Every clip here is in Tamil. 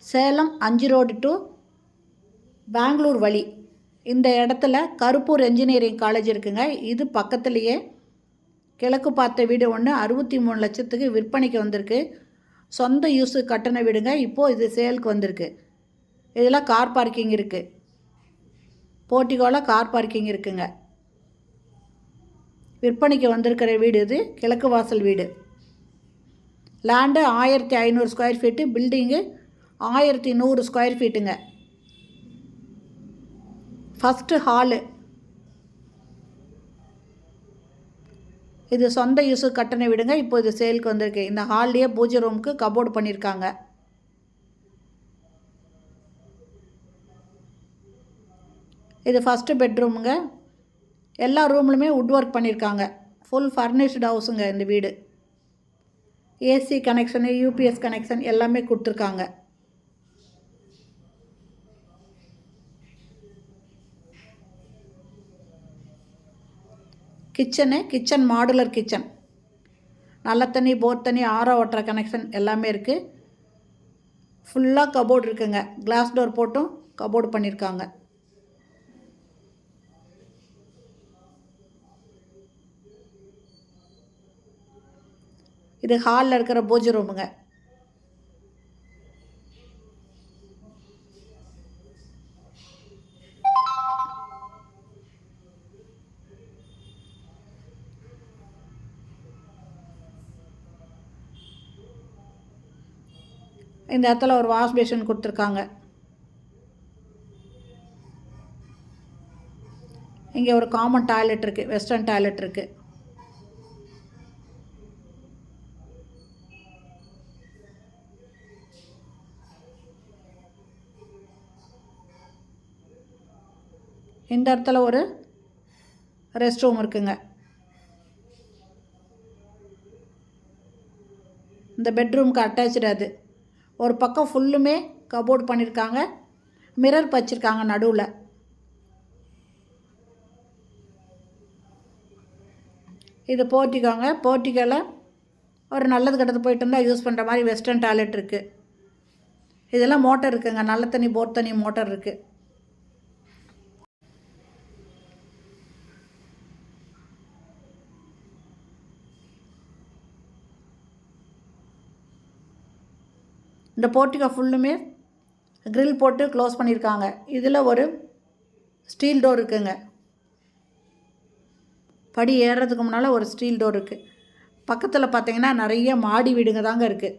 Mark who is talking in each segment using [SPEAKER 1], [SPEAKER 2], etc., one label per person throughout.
[SPEAKER 1] சேலம் 5 ரோடு டு பெங்களூர் வழி இந்த இடத்துல கருப்பூர் என்ஜினியரிங் காலேஜ் இருக்குங்க. இது பக்கத்துலேயே கிழக்கு பார்த்த வீடு ஒன்று 63 லட்சத்துக்கு விற்பனைக்கு வந்திருக்கு. சொந்த யூஸு கட்டின வீடுங்க. இப்போது இது சேலுக்கு வந்திருக்கு. இதில் கார் பார்க்கிங் இருக்குது. போர்ட்டிகோவில் கார் பார்க்கிங் இருக்குங்க. விற்பனைக்கு வந்திருக்கிற வீடு இது கிழக்கு வாசல் வீடு. Land 1500 square feet, building 1100 square ஃபீட்டுங்க. First hall. இது சொந்த யூஸு கட்டின வீடுங்க. இப்போ இது சேலுக்கு வந்திருக்கு. இந்த ஹால்லேயே பூஜை ரூமுக்கு கபோர்டு பண்ணியிருக்காங்க. இது ஃபஸ்ட்டு பெட்ரூமுங்க. எல்லா ரூம்லுமே வுட் ஒர்க் பண்ணியிருக்காங்க. ஃபுல் ஃபர்னிஷ்டு ஹவுஸுங்க இந்த வீடு. ஏசி கனெக்ஷனு, யூபிஎஸ் கனெக்ஷன் எல்லாமே கொடுத்துருக்காங்க. Kitchen modular kitchen. நல்ல தண்ணி, போர் தண்ணி, ஆரோ வாட்டர் கனெக்ஷன் எல்லாமே இருக்குது. ஃபுல்லாக கபோர்டு இருக்குங்க. கிளாஸ் டோர் போட்டும் கபோர்டு பண்ணியிருக்காங்க. இது ஹாலில் இருக்கிற பூஜை ரூமுங்க. இந்த இடத்துல ஒரு வாஷ் பேஷன் கொடுத்துருக்காங்க. இங்கே ஒரு காமன் டாய்லெட் இருக்குது. வெஸ்டர்ன் டாய்லெட் இருக்குது. இந்த இடத்துல ஒரு ரெஸ்ட் ரூம் இருக்குங்க. இந்த பெட்ரூமுக்கு அட்டாச்சு. அது ஒரு பக்கம் ஃபுல்லுமே கபோர்டு பண்ணியிருக்காங்க. மிரர் வச்சுருக்காங்க நடுவில். இது போர்ட்டிக்கோங்க. போர்ட்டிக்கோவில் ஒரு நல்லது கெட்டது போயிட்டு இருந்தால் யூஸ் பண்ணுற மாதிரி வெஸ்டர்ன் டாய்லெட் இருக்குது. இதெல்லாம் மோட்டர் இருக்குங்க. நல்ல தண்ணி, போர் தண்ணி மோட்டர் இருக்குது. இந்த போர்ட்டிகோ ஃபுல்லுமே கிரில் போட்டு க்ளோஸ் பண்ணியிருக்காங்க. இதில் ஒரு ஸ்டீல் டோர் இருக்குங்க. படி ஏறுறதுக்கு முன்னால் ஒரு ஸ்டீல் டோர் இருக்குது. பக்கத்தில் பார்த்தீங்கன்னா நிறைய மாடி வீடுங்க தாங்க இருக்குது.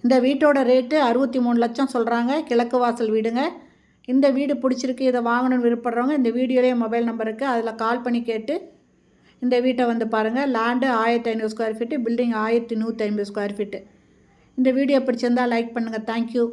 [SPEAKER 1] இந்த வீட்டோட ரேட்டு 63 லட்சம் சொல்கிறாங்க. கிழக்கு வாசல் வீடுங்க. இந்த வீடு பிடிச்சிருக்கு, இதை வாங்கணும்னு விருப்பப்படுறவங்க இந்த வீடியோலேயே மொபைல் நம்பர் இருக்குது. அதில் கால் பண்ணி கேட்டு இந்த வீட்டை வந்து பாருங்கள். Land 1500 square feet, building 1150 square feet. இந்த வீடியோ பிடிச்சிருந்தால் லைக் பண்ணுங்கள். தேங்க்யூ.